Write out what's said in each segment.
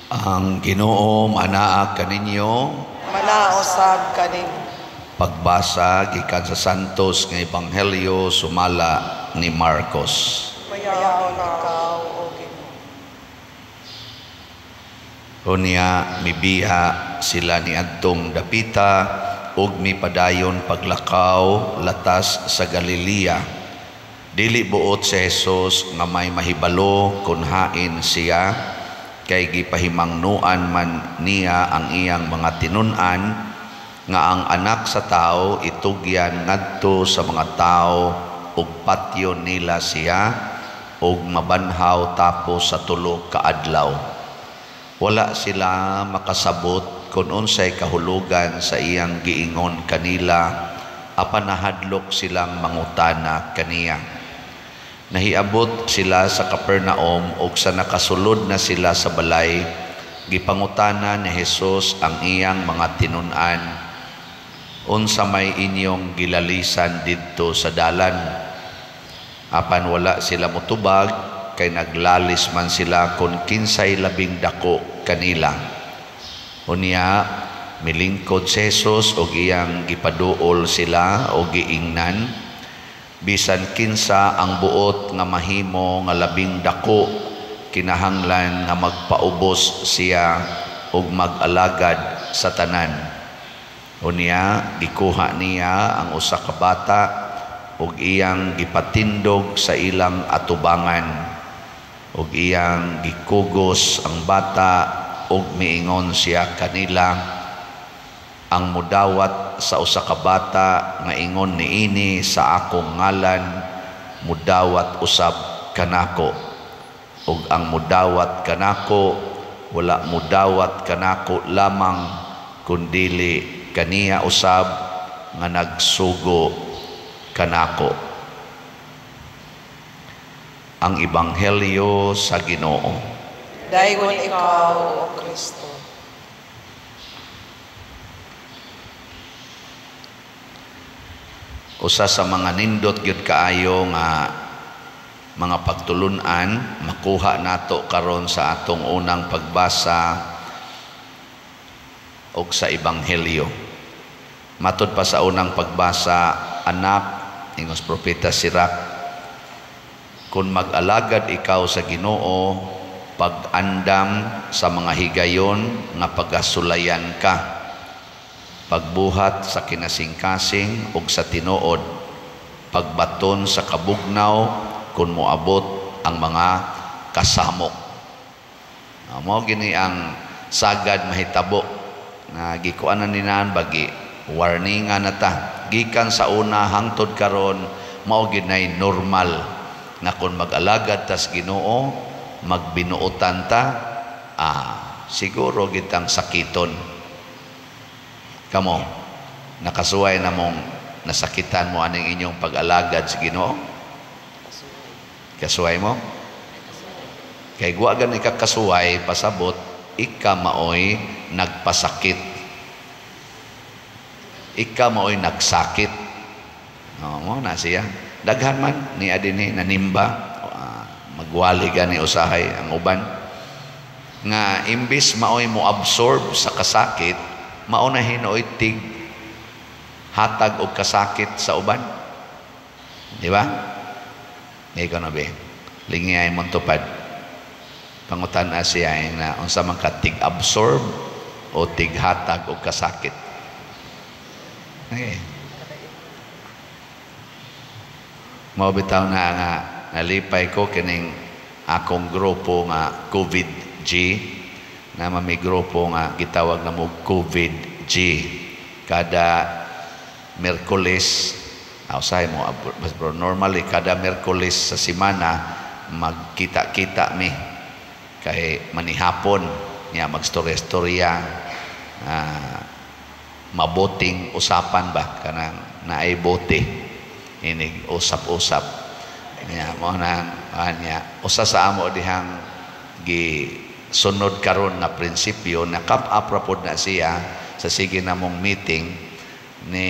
Ang Ginoo manaa kaninyo. Manaosab kanin. Pagbasa gikan sa Santos nga Ebanghelyo sumala ni Marcos. Mayaon ikaw o Ginoo. Unya mibiha sila ni adtong dapita ug mipadayon paglakaw latas sa Galilea. Dili buot si Jesus nga may mahibalo kun hain siya, kay gipahimangnuan man niya ang iyang mga tinun-an nga ang anak sa tao itugyan ngadto sa mga tao ug patyo nila siya ug mabanhaw tapos sa tulo ka adlaw. Wala sila makasabot kung unsay kahulugan sa iyang giingon kanila, apan nahadlok silang mangutana kaniya. Nahiabot sila sa Capernaum ug sa nakasulod na sila sa balay, gipangutana ni Jesus ang iyang mga tinun-an, unsa may inyong gilalisan didto sa dalan? Apan wala sila motubag, kay naglalis man sila kung kinsay labing dako kanila. Unya milingkod si Jesus ug iyang gipaduol sila o giingnan, bisan kinsa ang buot nga mahimo nga labing dako, kinahanglan nga magpaubos siya ug mag-alagad sa tanan. Unya gikuha niya ang usa ka bata ug iyang gipatindog sa ilang atubangan, ug iyang gikugos ang bata ug miingon siya kanila, ang mudawat sa usa ka bata nga ingon niini sa akong ngalan, mudawat usab kanako, ug ang mudawat kanako wala mudawat kanako lamang kundili kaniya usab nga nagsugo kanako. Ang Ebanghelyo sa Ginoo. Dayon ikaw o Kristo. Usa sa mga nindot gyud kaayo nga mga pagtulun-an makuha nato karon sa atong unang pagbasa og sa Ebanghelyo. Matud pa sa unang pagbasa, anak, ingos propeta Sirak, kung mag-alagad ikaw sa Ginoo, pag-andam sa mga higayon nga pagasulayan ka, pagbuhat sa kinasingkasing ug sa tinuod, pagbaton sa kabugnaw kung moabot ang mga kasamok. Mao gini ang sagad mahitabo nga gikuanan ninan bagi warningan nata gikan sa una hangtod karon. Mao ginay normal nga kung mag-alagad tas Ginoo, magbinuotan ta, siguro gitang sakiton. Kamo, nakasuway na mong nasakitan mo aning inyong pag-alagad sa Ginoo? Kasuway mo? Kay guwagan ikakasuway, pasabot, ika maoy nagpasakit. Ika maoy nagsakit. Mo na siya. Daghan man ni adini nanimba, magwali gani usahay ang uban nga imbis maoy mo absorb sa kasakit, mao na hinoy tig hatag og kasakit sa uban. Di ba? Ikaw na be, lingiyay mong tupad. Pangutan-a siya na unsa man ka tig absorb o tig hatag og kasakit. Okay. Mao bitaw na nga nalipay ko kining akong grupo nga COVID-G, na may grupo nga gitawag na mo COVID-G. Kada Miyerkules, usahay mo, normally kada Miyerkules sa semana magkita-kita mi kay manihapon niya magstorya-storya, mabuting usapan ba kanang naay bote inig usap-usap niya mo nang niya usa sa amo dihang gisunod karon na prinsipyo na kap-up rapod na siya sa sige namong meeting ni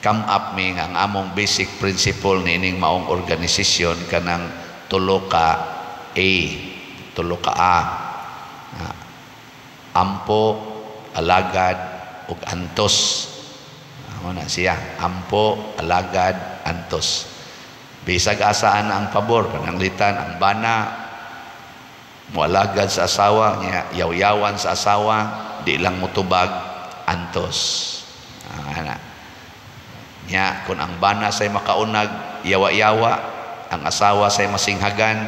come up mi nga ang among basic principle nining maong organisasyon kanang tulo ka A Ampo, alagad, ug antos. Ano na siya? Ampo, alagad, antos. Bisag asaan ang pabor, pananglitan, ang bana, mualagad sa asawa, niya, yaw-yawan sa asawa, di lang mutubag, antos. Niya, kung ang bana say makaunag, yawa-yawa, ang asawa say masinghagan,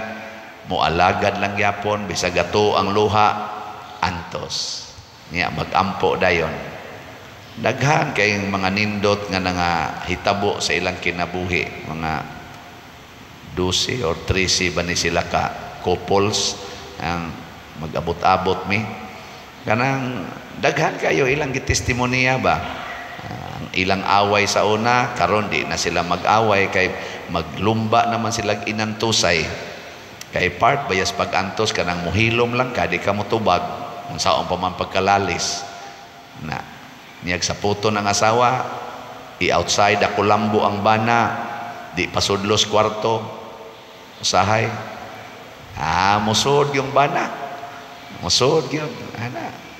mualagad lang yapon, bisag ato ang luha, antos. Niya, magampo dayon. Daghan kayong mga nindot nga hitabo sa ilang kinabuhi, mga 12 or 13 ba ni sila ka couples ang mag-abot-abot mi. Kanang daghan kayo ilang gitestimonya ba? Ang ilang away sa una, karon di na sila mag-away kay maglumba naman sila inantusay. Kay part bayas pag-antos kanang muhilom lang ka, di ka motubag, ang saon pa man pagkalalis. Na niyag sa puto ng asawa, i-outside ako lambo ang bana, di pasudlos kwarto, usahay. Musod yung bana. Musod yung,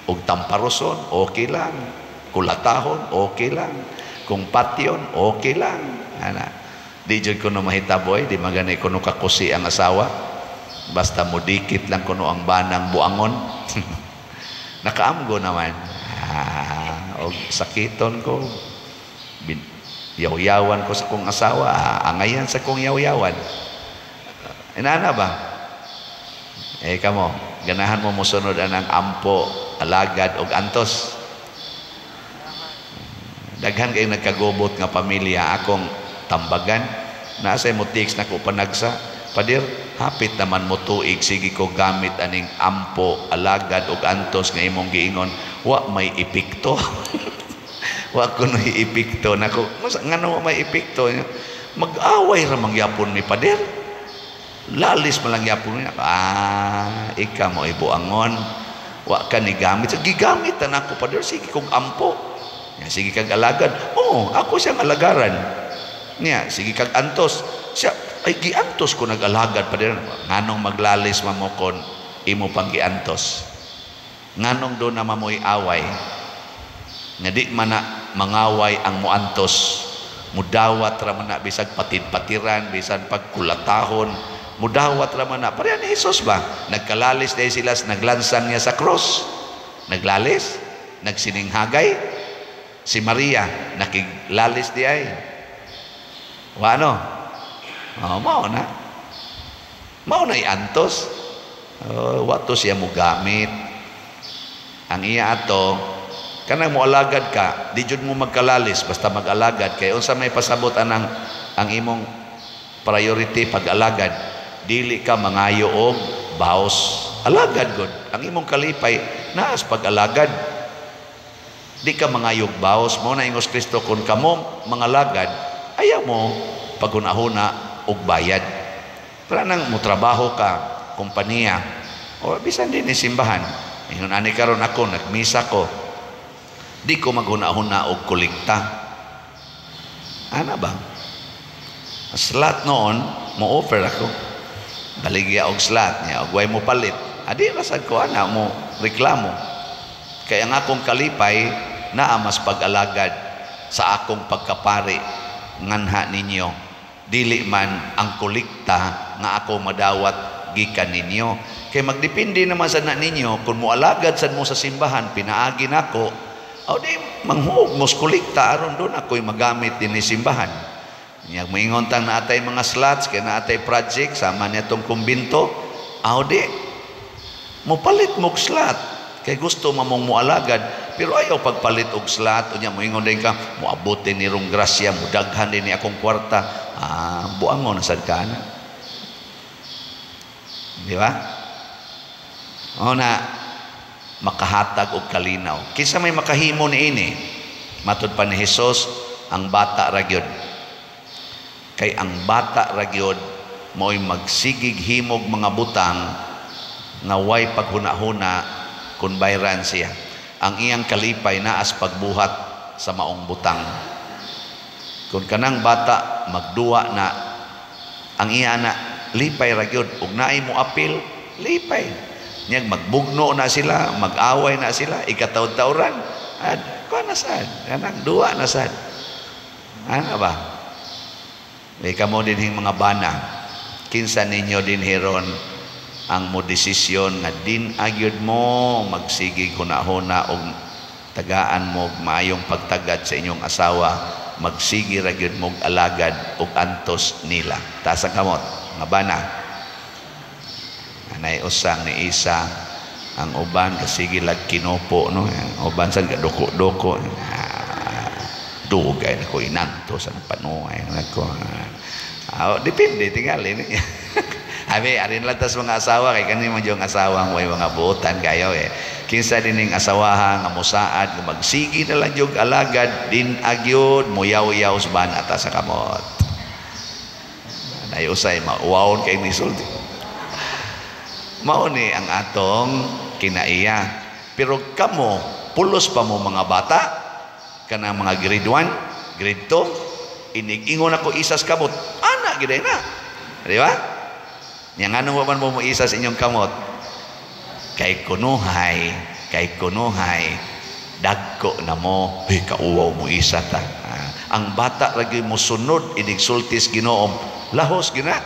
ug tamparoson, okay lang. Kulatahon, okay lang. Kung patyon, okay lang. Di dyan ko no mahitaboy, di magana ko no kakusi ang asawa. Basta mudikit lang ko no ang banang buangon. Nakaamgo naman. Og sakiton ko. Yaw-yawan ko sa kong asawa. Angayan sa kong yaw-yawan. Inana ba? Kamo, ganahan mo musunod anang ampo, alagad, og antos. Daghan kayong nagkagubot nga pamilya, akong tambagan, nasa mo tiks na ko panagsa, padir, hapit naman mo tuig, sige ko gamit aning ampo, alagad, og antos nga imong giingon, wa may epekto. Wa ko no epekto, nako, ngano may epekto? Mag-away ra mangyapon ni padir. Lalis malang yapon niya. Ika mo ibuangon. Wa ka ni gamit. Gigamit na ako pa doon. Sige kong ampo. Sige kag alagad. Ako siyang alagaran. Niya, sige kag antos. Siya, ay giantos ko nag-alagad pa doon. Nganong maglalis mamokon, imo pang giantos. Nganong doon na mamoy away. Nga di man na mangaway ang muantos. Mudawat raman na bisag patid-patiran, bisag pagkulatahon. Mudawat raman na. Pareha ni Jesus ba? Nagkalalis dahil sila, naglansan niya sa cross. Naglalis, nagsininghagay. Si Maria, nakiglalis di ay. Wano? Mao na. Mao na iantos. Wato siya mo gamit. Ang iya ato, kanang mo alagad ka, di jud mo magkalalis, basta mag-alagad. Kaya unsa may pasabot ang imong priority pag-alagad. Dili ka mangayo og baos. Alagad gud. Ang imong kalipay naas pag-alagad. Di ka mangayog baos. Mo na ingos Kristo kung kamo mangalagad, ayaw mo paghunahuna og bayad. Para nang mo trabaho ka, kompanya, o bisan din ni simbahan. Ingon ani karon ako nagmisa ko. Di ko maghunahuna og kolekta. Ana ba? Slot noon, mo offer ako. Baligya og slot niya, og way mo palit. Adi rasad ko ana mo reklamo. Kaya ang akong kalipay naa mas pag-alagad sa akong pagkapari nganha ninyo. Dili man ang kolekta nga ako madawat gikan ninyo. Kay magdepende naman sa na ninyo kung mualagad sad mo sa simbahan pinaagi nako. O di manghuog mo sa kolekta aron doon ako'y magamit din ni simbahan. Niyag moingon tang naatay mga slots kay naatay project sama niya tong kumbinto. Di mopalit mo og slot kay gusto mamong mualagad pero ayaw pagpalit og slot unya moingon din ka moabotin ni rong grasya mudaghan din ni akong kwarta. Buangon sad ka na. Di ba? Na makahatag og kalinaw. Kinsa may makahimo niini? Matud pa ni Hesus, ang bata ra gyud. Kay ang bata ra gyud mo'y magsigig himog mga butang nga way paghuna-huna kung bayran siya. Ang iyang kalipay naas pagbuhat sa maong butang. Kung kanang bata magduwa na ang iya na lipay ra gyud ug naay mo apil, lipay. Nya magbugno na sila, mag-away na sila, ikataw-tawran. Kuha na sad, kanang duwa na sad. Ano ba? Ika mo din mga bana, kinsa ninyo din hiron ang mo desisyon nga din agyod mo magsigi kunahuna og tagaan mo maayong pagtagad sa inyong asawa, magsigi ra gyud mo alagad og antos nila. Taas ang kamot, nga bana. Anay usang ni isa ang uban kasigi lag kinopo no, uban sa doko-doko. Dugay na ko inanto sa panuay nako. Depende tingali niya. Abi arin lang tas mga asawa kay kani man yung asawa mo mga buotan kayo kinsa dining asawaha nga musaad nga magsigi na lang yung alagad din agyod muyaw-yaw sa banata sa kamot. Nay usay mauwawon kay nisulti. Mao ni ang atong kinaiya. Pero kamo pulos pa mo mga bata kana mga grade 1, grade 2 inig-ingon ako isas kamot. Ana gid na. Di ba? Yang ano man mo isa sa inyong kamot kay kunuhay dagko na mo kauwaw mo isa ta. Ang bata lagi mo sunod inig sultis Ginoom lahos gina.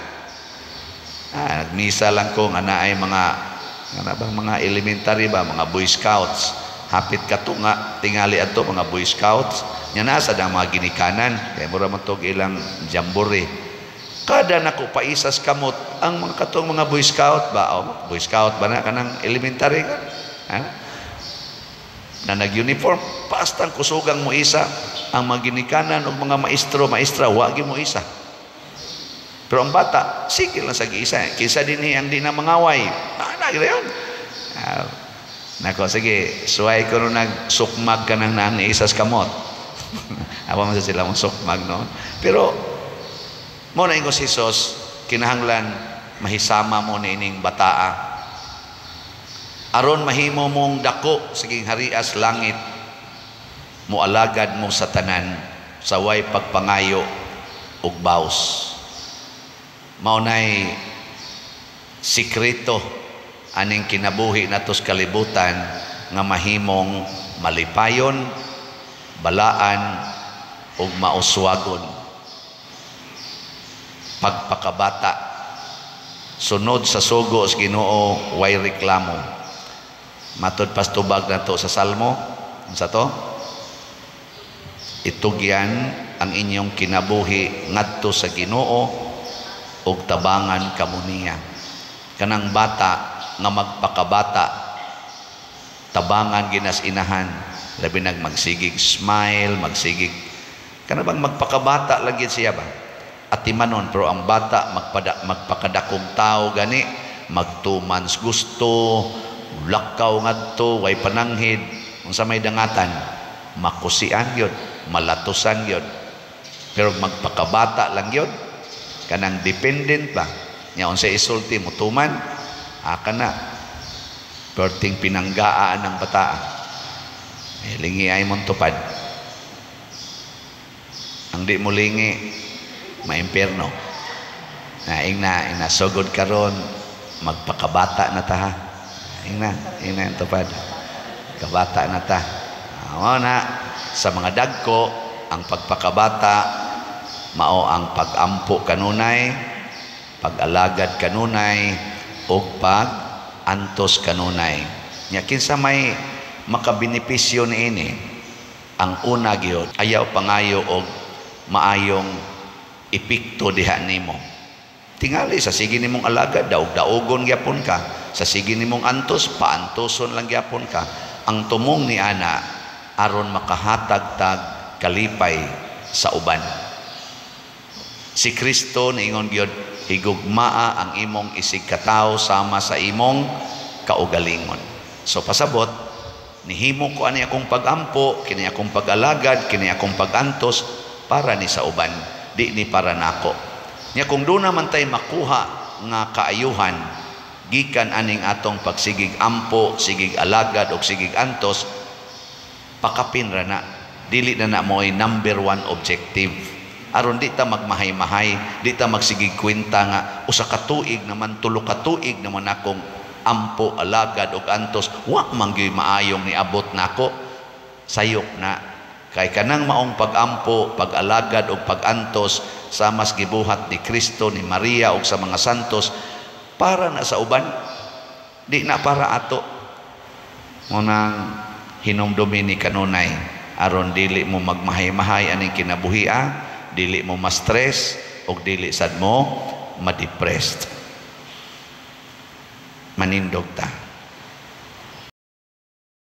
Nagmisa lang ko nga naay mga elementary ba mga Boy Scouts hapit katunga tingali ato mga Boy Scouts nya nasa ang mga ginikanan kay mura man tog ilang jamboree. Kada nako paisas kamot ang mga katong mga Boy Scout ba Boy Scout ba na kanang elementary ka na nag-uniform pastang kusugang mo isa ang mga ginikanan o mga maestra wagi mo isa. Pero ang bata sige lang sa giisa kisa din ang di na mangaway yun. Nako sige suway ko nung nagsukmag ka ng nang isas kamot. Apa man sila mong sukmag no. Pero mo na ingos Hesus kinahanglan mahisama mo ni ining bataa aron mahimo mong dako saging harias langit mo alagad mo sa tanan sa way pagpangayo ug baos. Mao nay sikreto aning kinabuhi natos kalibutan nga mahimong malipayon, balaan ug mauswagon. Pagpakabata sunod sa sugo sa Ginoo way reklamo. Matod pastubag nato sa Salmo unsa to? Itugyan ang inyong kinabuhi ngadto sa Ginoo ug tabangan kamo niya. Kanang bata nga magpakabata tabangan ginas inahan labi nag magsigig smile magsigig kana bang magpakabata lagi siya ba atimanon pero ang bata magpakadakong tao gani magtumans gusto lakaw ngadto way pananghid unsa may dangatan makusian gyud malatusan gyud pero magpakabata lang gyud kanang dependent ba nya unsa isulti mo tuman kana perting pinanggaan ng bata lingi ay mong tupad ang di mo lingi maimpierno ina sugod karon magpakabata na ta ha ina ang tupad kabata na ta na sa mga dagko ang pagpakabata mao ang pag-ampo kanunay pag-alagad kanunay o pag-antos kanunay. Nya kinsa may makabenepisyo niini ang una gyud ayaw pangayo og maayong epekto diha nimo. Tingali sa sige nimong alagad daog-daogon gyapon ka, sa sige nimong antos paantoson lang gyapon ka. Ang tumong ni ana aron makahatag-tag kalipay sa uban. Si Kristo niingon gyud higugmaa ang imong isig katao sama sa imong kaugalingon. So pasabot nihimo ko ani akong pagampo, kini akong pag-alagad, kini akong pag-antos para ni sa uban, di ni para nako. Nya kung do naman tay makuha nga kaayuhan gikan aning atong pagsigig ampo, sigig alagad og sigig antos, pakapin ra na. Dili na mo'y number 1 objective. Aron di ta magmahay-mahay, di ta magsigig kwenta nga usa ka tuig naman, tulo ka tuig naman akong ampo alagad og antos wa man gyud maayong niabot nako, sayop na. Kay kanang maong pagampo, pag-alagad og pag-antos sa mas gibuhat ni Kristo, ni Maria ug sa mga santos para na sa uban, di na para ato. Munang hinumdumi ni kanunay aron dili mo magmahay-mahay aning kinabuhia, dili mo ma-stress ug dili sad mo ma-depressed. Manindog ta.